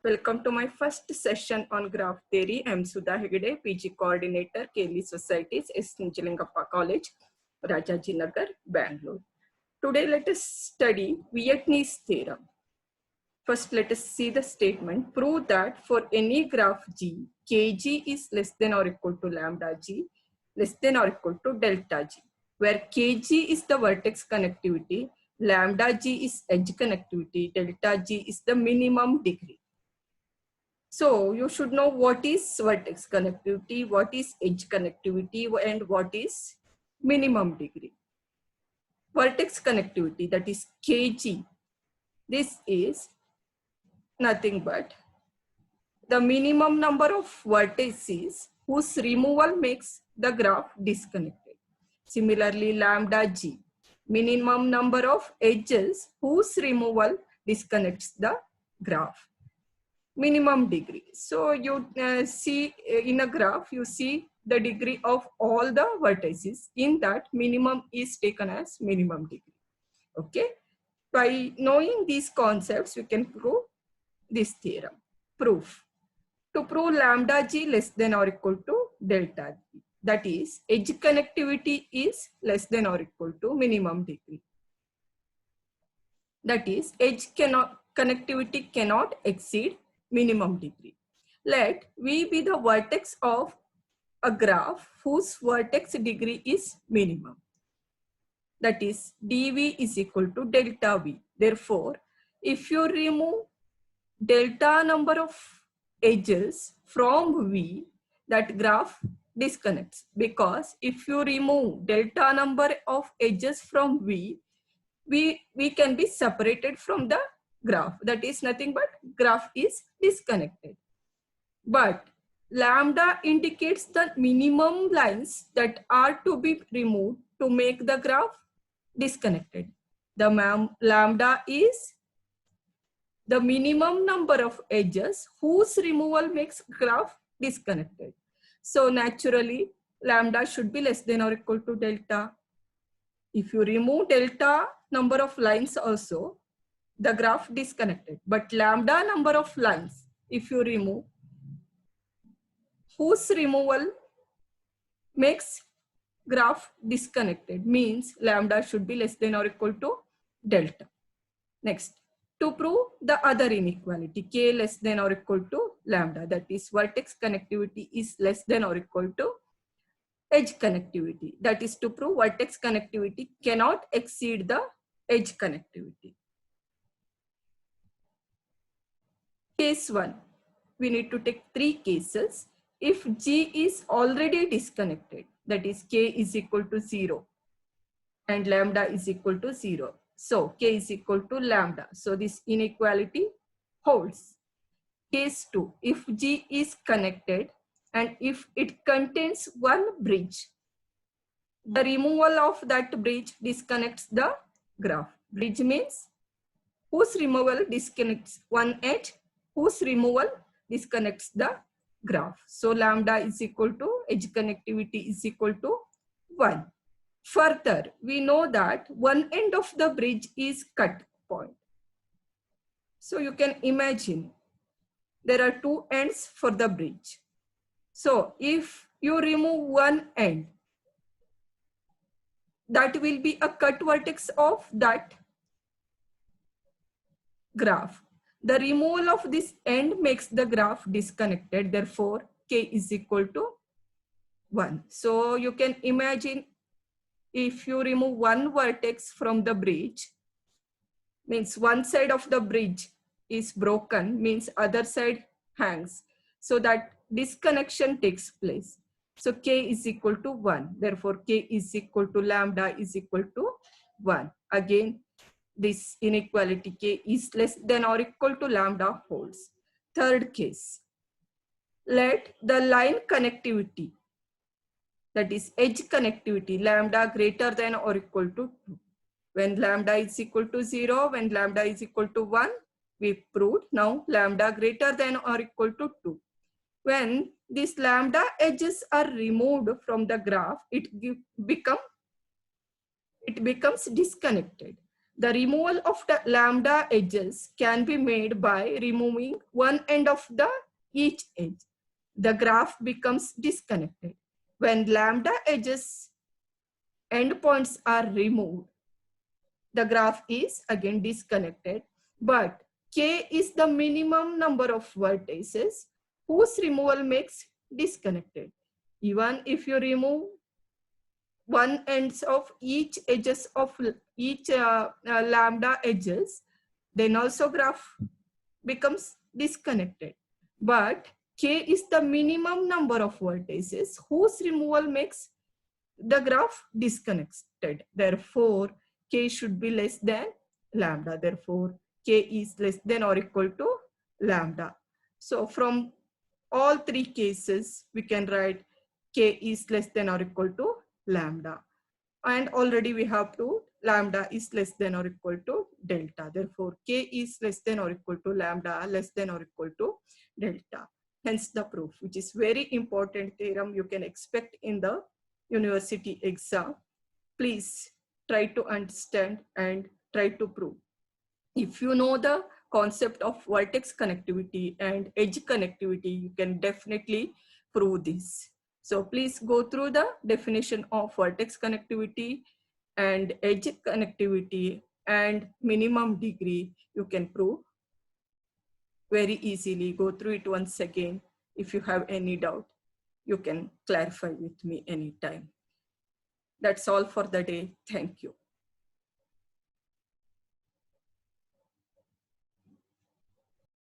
Welcome to my first session on graph theory. I am Sudha Hegde, PG Coordinator, Kelly Societies, S. Nijlingappa College, Rajajinagar, Bangalore. Today let us study Vietnamese theorem. First, let us see the statement. Prove that for any graph G, Kg is less than or equal to lambda G, less than or equal to delta G, where Kg is the vertex connectivity, lambda G is edge connectivity, delta G is the minimum degree. So you should know what is vertex connectivity, what is edge connectivity, and what is minimum degree. Vertex connectivity, that is Kg, this is nothing but the minimum number of vertices whose removal makes the graph disconnected. Similarly, lambda G, minimum number of edges whose removal disconnects the graph. Minimum degree. So you see in a graph, you see the degree of all the vertices. In that, minimum is taken as minimum degree. Okay. By knowing these concepts, we can prove this theorem. Proof. To prove lambda G less than or equal to delta G. That is, edge connectivity is less than or equal to minimum degree. That is, edge connectivity cannot exceed minimum degree. Let V be the vertex of a graph whose vertex degree is minimum. That is, dV is equal to delta V. Therefore, if you remove delta number of edges from V, that graph disconnects. Because if you remove delta number of edges from V, we can be separated from the graph. That is nothing but graph is disconnected. But lambda indicates the minimum lines that are to be removed to make the graph disconnected. The lambda is the minimum number of edges whose removal makes graph disconnected. So naturally, lambda should be less than or equal to delta. If you remove delta number of lines also, the graph disconnected. But lambda number of lines, if you remove, whose removal makes graph disconnected, means lambda should be less than or equal to delta. Next, to prove the other inequality, k less than or equal to lambda, that is vertex connectivity is less than or equal to edge connectivity. That is to prove vertex connectivity cannot exceed the edge connectivity. Case 1, we need to take 3 cases. If G is already disconnected, that is k is equal to 0 and lambda is equal to 0. So k is equal to lambda. So this inequality holds. Case 2, if G is connected and if it contains one bridge, the removal of that bridge disconnects the graph. Bridge means whose removal disconnects one edge, whose removal disconnects the graph. So lambda is equal to edge connectivity is equal to 1. Further, we know that one end of the bridge is cut point. So you can imagine there are 2 ends for the bridge. So if you remove one end, that will be a cut vertex of that graph. The removal of this end makes the graph disconnected. Therefore, k is equal to 1. So you can imagine if you remove one vertex from the bridge, means one side of the bridge is broken, means other side hangs. So that disconnection takes place. So k is equal to 1. Therefore, k is equal to lambda is equal to 1. Again, this inequality k is less than or equal to lambda holds. Third case, let the line connectivity, that is edge connectivity, lambda greater than or equal to 2. When lambda is equal to 0, when lambda is equal to 1, we proved. Now lambda greater than or equal to 2. When these lambda edges are removed from the graph, it becomes disconnected. The removal of the lambda edges can be made by removing one end of each edge. The graph becomes disconnected. When lambda edges endpoints are removed, the graph is again disconnected, but k is the minimum number of vertices whose removal makes disconnected. Even if you remove one ends of each edges of each lambda edges, then also graph becomes disconnected. But k is the minimum number of vertices whose removal makes the graph disconnected. Therefore, k should be less than lambda. Therefore, k is less than or equal to lambda. So from all three cases, we can write k is less than or equal to lambda. And already we have to lambda is less than or equal to delta. Therefore, k is less than or equal to lambda less than or equal to delta. Hence the proof, which is very important theorem you can expect in the university exam. Please try to understand and try to prove. If you know the concept of vertex connectivity and edge connectivity, you can definitely prove this. So please go through the definition of vertex connectivity and edge connectivity and minimum degree. You can prove very easily. Go through it once again. If you have any doubt, you can clarify with me anytime. That's all for the day. Thank you.